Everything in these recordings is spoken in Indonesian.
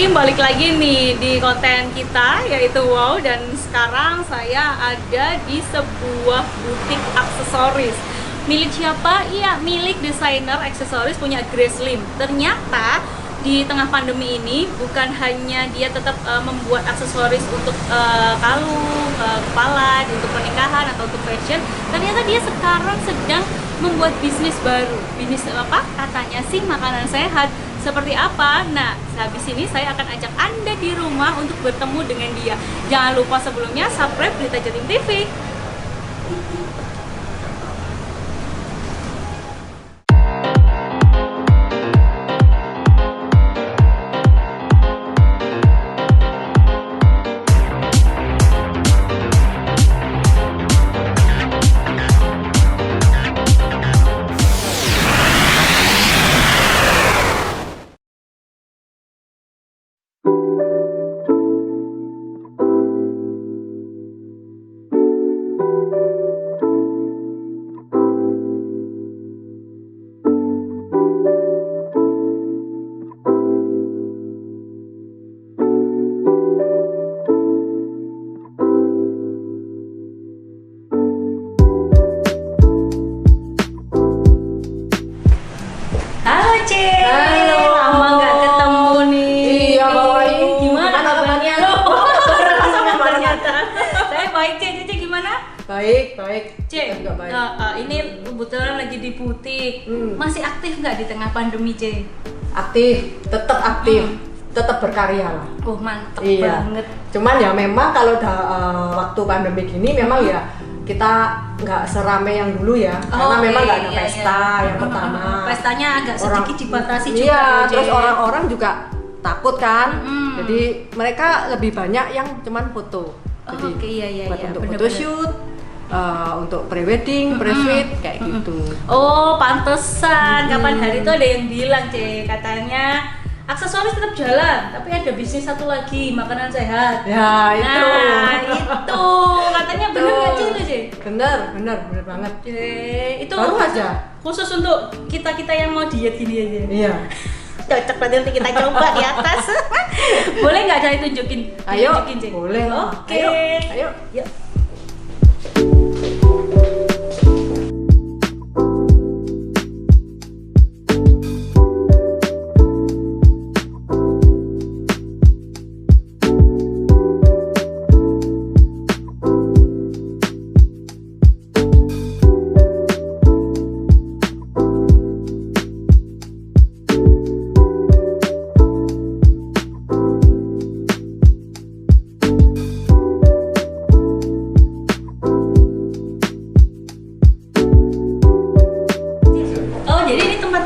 team, balik lagi nih di konten kita yaitu Wow, dan sekarang saya ada di sebuah butik aksesoris. Milik siapa? Iya, milik desainer aksesoris punya Grace Lim. Ternyata di tengah pandemi ini bukan hanya dia tetap membuat aksesoris untuk kalung, kepala, untuk pernikahan atau untuk fashion. Ternyata dia sekarang sedang membuat bisnis baru. Bisnis apa? Katanya sih makanan sehat. Seperti apa? Nah, habis ini saya akan ajak Anda di rumah untuk bertemu dengan dia. Jangan lupa sebelumnya subscribe Berita Jatim TV. Baik. Cek, ini kebetulan lagi di butik. Masih aktif nggak di tengah pandemi, Cek? Aktif, tetap aktif, tetap berkarya lah. Oh, mantep Iya. banget. Cuman ya memang kalau waktu pandemi gini memang ya kita nggak serame yang dulu ya, karena memang nggak ada pesta yang pertama. Pestanya agak sedikit dibatasi juga. Iya, ya, terus Cek. orang-orang juga takut kan. Jadi mereka lebih banyak yang cuman foto. Jadi Oke, iya, buat iya, untuk bener-bener. photoshoot, untuk pre-wedding, pre-suite kayak gitu. Oh, pantesan. Kapan hari itu ada yang bilang, Cek, katanya aksesoris tetap jalan, tapi ada bisnis satu lagi, makanan sehat. Ya itu. Nah, itu katanya bener nggak, Cek, itu, Cek? Bener banget. Itu Baru aja. khusus untuk kita yang mau diet gini aja. Iya. Cocok banget, nanti kita coba di atas. Boleh nggak saya tunjukin? Ayo. Tunjukin, Cek? Boleh. Oke. Ayo. Yuk.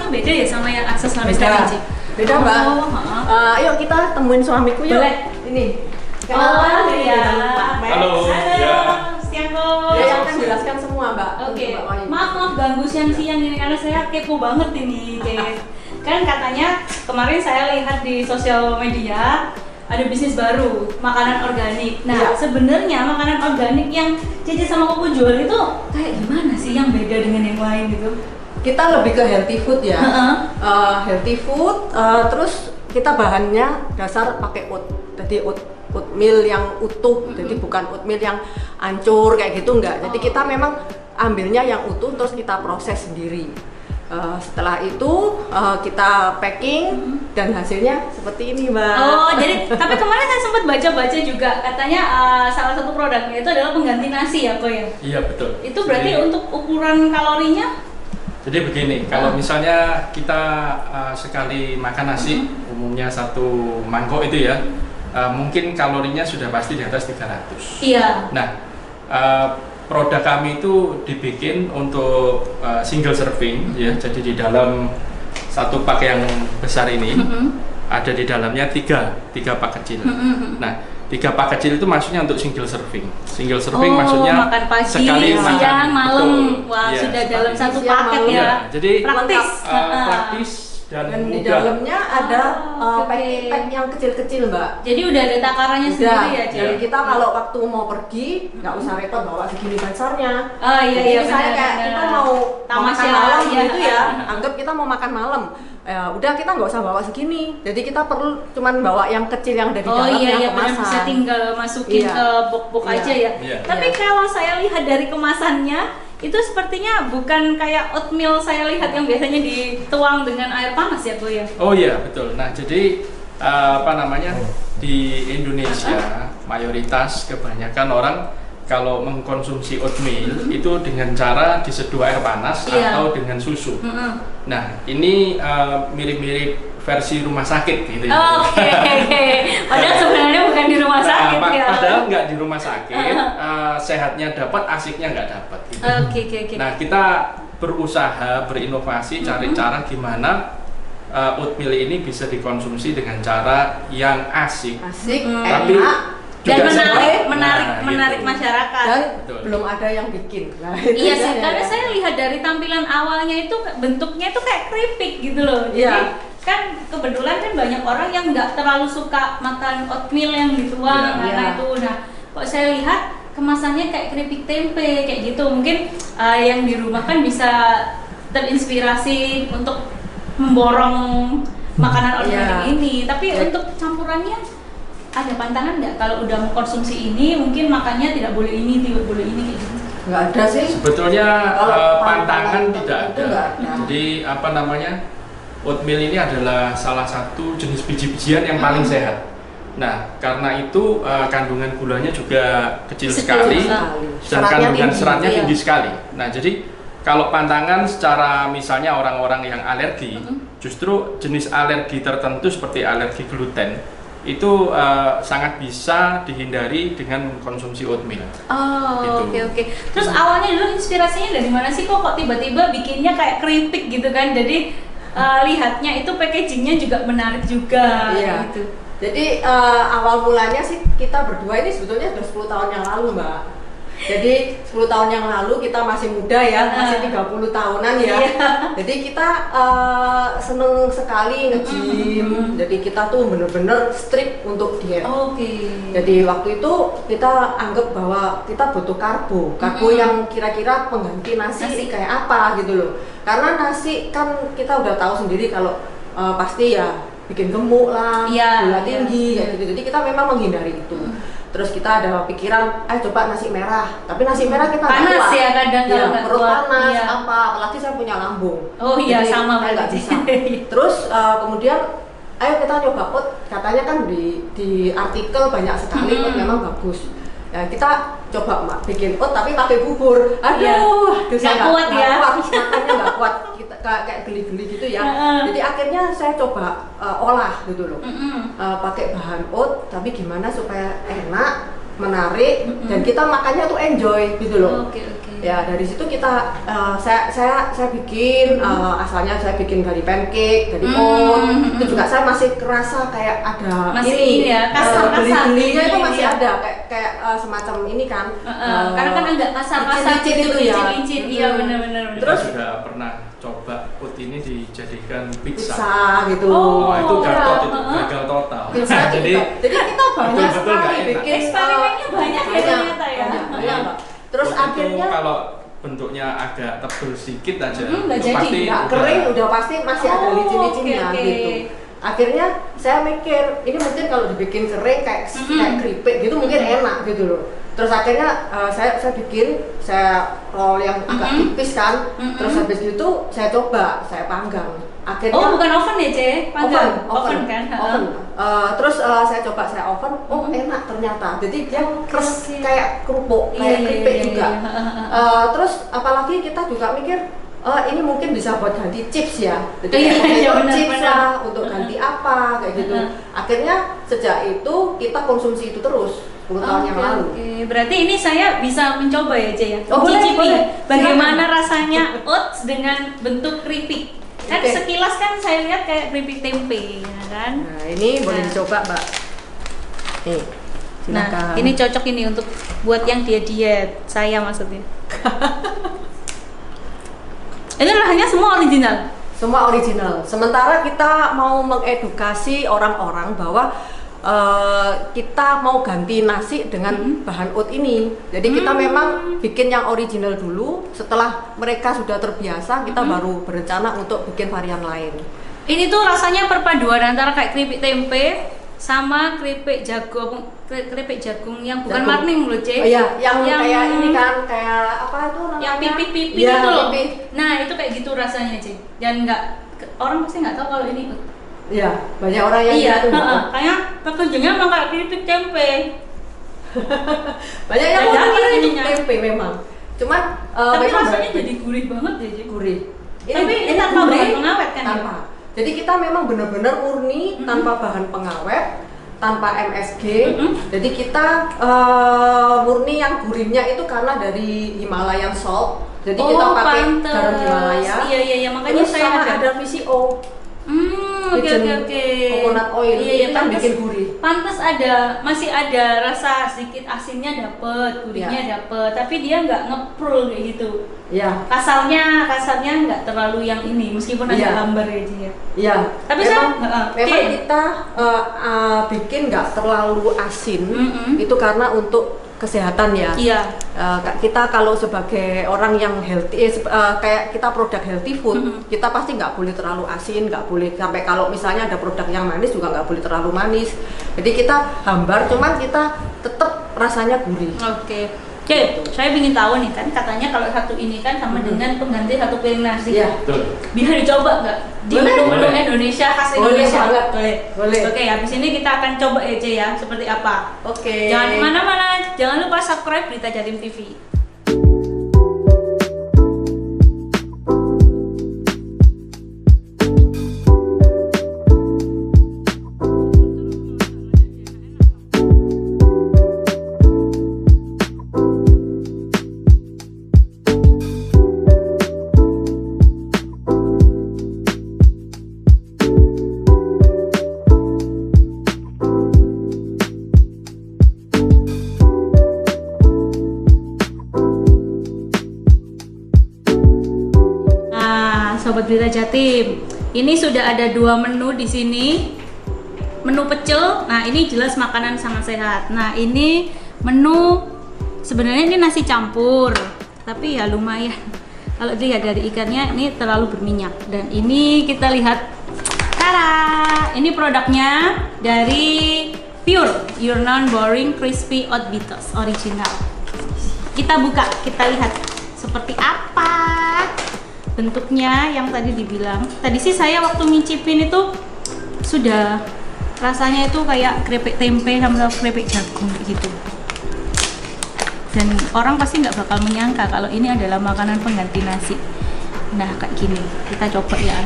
Beda ya sama yang aksesoris tadi, Cik? Beda, Mbak. Ayo kita temuin suamiku yuk. Boleh. Ini. Oh iya. Halo. Ya. Siang Dia yang akan jelaskan semua, Mbak. Oke. Mbak Wahyu. Maaf ganggu siang-siang ini karena saya kepo banget ini, Cik. Kan katanya kemarin saya lihat di sosial media ada bisnis baru, makanan organik. Nah, sebenarnya makanan organik yang Cici sama Koko jual itu kayak gimana sih yang beda dengan yang lain gitu? Kita lebih ke healthy food ya. Healthy food, terus kita bahannya dasar pakai oat. Jadi oatmeal yang utuh, jadi bukan oatmeal yang hancur kayak gitu enggak. Jadi kita memang ambilnya yang utuh terus kita proses sendiri. Setelah itu kita packing dan hasilnya seperti ini, Mbak. Oh, jadi tapi kemarin saya sempat baca-baca juga katanya salah satu produknya itu adalah pengganti nasi ya, Ko ya? Iya, betul. Itu berarti Jadi- untuk ukuran kalorinya? Jadi begini, kalau misalnya kita sekali makan nasi, umumnya satu mangkok itu ya, mungkin kalorinya sudah pasti di atas 300. Iya. Nah, produk kami itu dibikin untuk single serving ya, jadi di dalam satu pak yang besar ini ada di dalamnya tiga pak kecil. Nah, 3 pak kecil itu maksudnya untuk single serving. Single serving maksudnya makan pagi, sekali siang, makan. malam. Betul. Wah, Iya, sudah seperti dalam itu. satu Siang, paket malam. ya. Jadi Praktis. praktis, dan di mudah. dalamnya ada oke. pack yang kecil-kecil, Mbak. Jadi udah ada takarannya sendiri ya, Ci? Jadi kita kalau waktu mau pergi nggak usah repot bawa segini besarnya. Oh iya, Jadi iya, misalnya kayak benar-benar. kita mau Tamasya, makan malam iya. gitu ya, anggap kita mau makan malam. Ya udah kita nggak usah bawa segini. Jadi kita perlu cuman bawa yang kecil yang ada di Oh dalam iya, yang iya benar, kemasan. bisa tinggal masukin Iya. ke box-box Iya. aja ya. Iya. Tapi Iya. kalau saya lihat dari kemasannya itu sepertinya bukan kayak oatmeal saya lihat yang biasanya dituang dengan air panas ya, Bu ya. Oh iya betul. Nah jadi apa namanya di Indonesia mayoritas kebanyakan orang kalau mengkonsumsi oatmeal itu dengan cara diseduh air panas Iya. atau dengan susu. Nah ini mirip-mirip versi rumah sakit gitu. Oke. Padahal sebenarnya bukan di rumah sakit Nah, ya. padahal nggak di rumah sakit, sehatnya dapat, asiknya nggak dapat. Gitu. Oke. Nah kita berusaha berinovasi, cari cara gimana oatmeal ini bisa dikonsumsi dengan cara yang asik, Asik, tapi enak, Dan juga sehat. menarik Gitu. masyarakat. dan Betul. belum ada yang bikin. Nah, itu Iya sih, ya. karena saya lihat dari tampilan awalnya itu bentuknya itu kayak keripik gitu loh. Jadi Iya. kan kebetulan kan banyak orang yang nggak terlalu suka makan oatmeal yang dituang, Iya. karena Iya. itu. Nah, kok saya lihat kemasannya kayak keripik tempe kayak gitu. Mungkin yang di rumah kan bisa terinspirasi untuk memborong makanan organik Iya. ini. Tapi Iya. untuk campurannya ada pantangan nggak kalau udah mengkonsumsi ini mungkin makannya tidak boleh ini, tidak boleh ini kayak gitu? Nggak ada sih. Sebetulnya Kalau pantangan pantangan tidak itu ada. nggak ada. Jadi apa namanya, oatmeal ini adalah salah satu jenis biji-bijian yang paling sehat. Nah karena itu kandungan gulanya juga kecil sekali dan Seratnya kandungan tinggi, seratnya iya. tinggi sekali. Nah jadi kalau pantangan secara misalnya orang-orang yang alergi, justru jenis alergi tertentu seperti alergi gluten itu sangat bisa dihindari dengan mengkonsumsi oatmeal. Oh, Gitu. oke. Terus awalnya dulu inspirasinya dari mana sih kok tiba-tiba bikinnya kayak keripik gitu kan? Jadi lihatnya itu packagingnya juga menarik juga Iya. gitu. Jadi awal mulanya sih kita berdua ini sebetulnya sudah 10 tahun yang lalu, Mbak. Jadi 10 tahun yang lalu kita masih muda ya, masih 30 tahunan ya. Iya. Jadi kita seneng sekali nge-gym. Jadi kita tuh bener-bener strict untuk diet. Oke. Jadi waktu itu kita anggap bahwa kita butuh karbo yang kira-kira pengganti nasi kayak apa gitu loh. Karena nasi kan kita udah tahu sendiri kalau pasti ya bikin gemuk lah, Iya, gula iya. tinggi kayak gitu. Jadi kita memang menghindari itu. Terus kita ada pikiran, coba nasi merah. Tapi nasi merah kita nggak Panas kuat. ya kadang Iya, kalau nggak perut kuat, panas iya. apa, apalagi saya punya lambung. Oh iya, Jadi sama saya nggak berarti. bisa. Terus kemudian ayo kita nyoba oat, katanya kan di artikel banyak sekali oat memang bagus. Ya, kita coba Mbak bikin oat tapi pakai bubur. Aduh, Iya. saya Nggak kuat ya. makannya nggak kuat. Kita kayak geli-geli gitu ya. Jadi akhirnya saya coba olah gitu loh. Pakai bahan oat tapi gimana supaya enak, menarik dan kita makannya tuh enjoy gitu loh. Oke. Ya dari situ kita saya bikin asalnya saya bikin dari pancake, dari oat. Itu juga saya masih kerasa kayak ada Masih ini ya, kasar-kasar. beli-belinya itu masih Iya. ada kayak semacam ini kan. Karena kan agak kasar-kasar licin-licin gitu, itu ya. licin-licin. Iya benar-benar. Kita Terus juga pernah coba oat ini dijadikan pizza. pizza gitu. Oh, Wah itu gagal, iya. gagal total. Pizza Jadi jadi kita banyak betul-betul nggak sekali enak. bikin Eksperimennya banyak ya ternyata ya. banyak, Mbak. Terus oat itu akhirnya kalau bentuknya agak tebel sedikit aja, nggak itu jadi, pasti nggak kering udah pasti masih ada Oh, licin-licinnya oke. gitu. Akhirnya saya mikir ini mungkin kalau dibikin kering kayak keripik gitu mungkin enak gitu loh. Terus akhirnya saya bikin, saya roll yang agak tipis kan. Terus habis itu saya coba, saya panggang. Akhirnya Oh, bukan oven ya, Ce? Panggang. Oven kan? oven. Terus saya coba saya oven, enak ternyata. Jadi dia keras oke. kayak kerupuk, kayak Iya, keripik iya, juga. iya. Terus apalagi kita juga mikir, ini mungkin bisa buat ganti chips ya. Jadi Iya, kayak iya, potato benar, chips benar. lah untuk ganti apa kayak gitu. Akhirnya sejak itu kita konsumsi itu terus 10 tahun yang lalu. Oke, berarti ini saya bisa mencoba ya, Ce ya? Oh, boleh, Mencicipi boleh. bagaimana Silakan. rasanya oats dengan bentuk keripik. Kan Oke. sekilas kan saya lihat kayak keripik tempe, ya kan? Nah ini boleh Nah. dicoba Mbak. Nih, Nah, silakan. ini cocok ini untuk buat yang diet, saya maksudnya. Ini rasanya semua original. Semua original. Sementara kita mau mengedukasi orang-orang bahwa kita mau ganti nasi dengan bahan oat ini. Jadi kita memang bikin yang original dulu. Setelah mereka sudah terbiasa, kita baru berencana untuk bikin varian lain. Ini tuh rasanya perpaduan antara kayak keripik tempe sama keripik jagung yang bukan Jagung. marning loh, Cek. Oh iya, yang kayak ini kan, kayak apa itu namanya? Yang pipi-pipi Ya, itu loh. pipi. Nah, itu kayak gitu rasanya, Cek. Dan orang pasti nggak tahu kalau ini oat. Iya, banyak orang yang Iya, gitu. kayak packagingnya emang kayak keripik tempe. Banyak yang Banyak kira itu ininya. tempe memang. Cuman Tapi memang rasanya jadi gurih banget ya, Cek. gurih. Tapi ini tanpa gurih, bahan pengawet kan? tanpa. Jadi kita memang benar-benar murni tanpa bahan pengawet, tanpa MSG. Jadi kita murni yang gurihnya itu karena dari Himalayan salt. Jadi kita pakai pantes. garam Himalaya. Iya, makanya Terus saya sama ada VCO. Oke. Coconut oil Iya, itu kan pantes. bikin gurih. Pantes masih ada rasa sedikit asinnya dapet, gurihnya dapet, tapi dia nggak ngeprul kayak gitu. Ya, Kasarnya nggak terlalu yang ini, meskipun ada Iya. gambar ya dia. ya. Tapi memang Cik. kita bikin nggak terlalu asin. Itu karena untuk kesehatan ya. Iya. Kita kalau sebagai orang yang healthy, kayak kita produk healthy food, kita pasti nggak boleh terlalu asin, nggak boleh sampai kalau misalnya ada produk yang manis juga nggak boleh terlalu manis. Jadi kita hambar, cuman kita tetap rasanya gurih. Oke. Oke, saya ingin tahu nih kan, katanya kalau satu ini kan sama dengan pengganti satu piring nasi. Iya. Betul. Bisa dicoba nggak? Di Boleh. menu-menu Boleh. Indonesia khas Boleh Indonesia. banget. Boleh. Oke, habis ini kita akan coba ya, Ce, ya, seperti apa. Oke. Jangan kemana-mana, jangan lupa subscribe Berita Jatim TV. Sobat Berita Jatim, ini sudah ada 2 menu di sini. Menu pecel, nah ini jelas makanan sangat sehat. Nah ini menu, sebenarnya ini nasi campur, tapi ya lumayan. Kalau dilihat dari ikannya ini terlalu berminyak. Dan ini kita lihat, tada! Ini produknya dari Pure, Your Non-Boring Crispy Oat Bitos Original. Kita buka, kita lihat seperti apa bentuknya yang tadi dibilang. Tadi sih saya waktu ngicipin itu sudah rasanya itu kayak keripik tempe sama keripik jagung gitu. Dan orang pasti nggak bakal menyangka kalau ini adalah makanan pengganti nasi. Nah kayak gini, kita coba ya.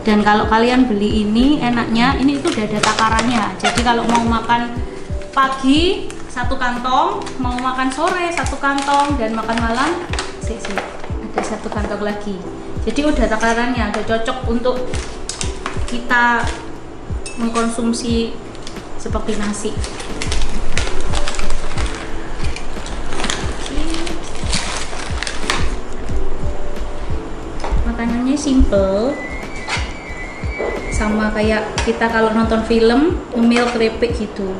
Dan kalau kalian beli ini enaknya, ini itu udah ada takarannya. Jadi kalau mau makan pagi 1 kantong, mau makan sore 1 kantong, dan makan malam ada 1 kantong lagi. Jadi udah takarannya, udah cocok untuk kita mengkonsumsi seperti nasi. Makanannya simple, sama kayak kita kalau nonton film ngemil keripik gitu.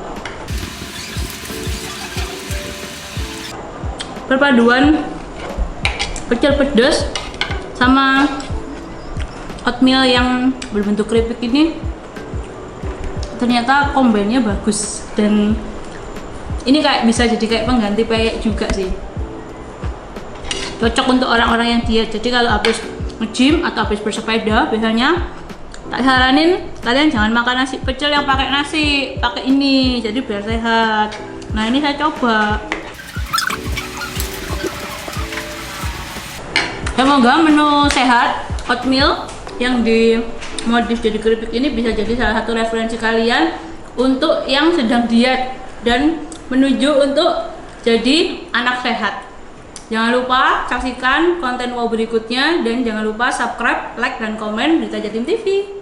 Perpaduan pecel pedas sama oatmeal yang berbentuk keripik ini ternyata kombinnya bagus, dan ini kayak bisa jadi kayak pengganti peyek juga sih. Cocok untuk orang-orang yang diet. Jadi kalau habis nge-gym atau habis bersepeda biasanya tak saranin kalian jangan makan nasi pecel yang pakai nasi, pakai ini, jadi biar sehat. Nah ini saya coba. Semoga menu sehat oatmeal yang dimodif jadi keripik ini bisa jadi salah satu referensi kalian untuk yang sedang diet dan menuju untuk jadi anak sehat. Jangan lupa saksikan konten wow berikutnya, dan jangan lupa subscribe, like, dan komen Berita Jatim TV.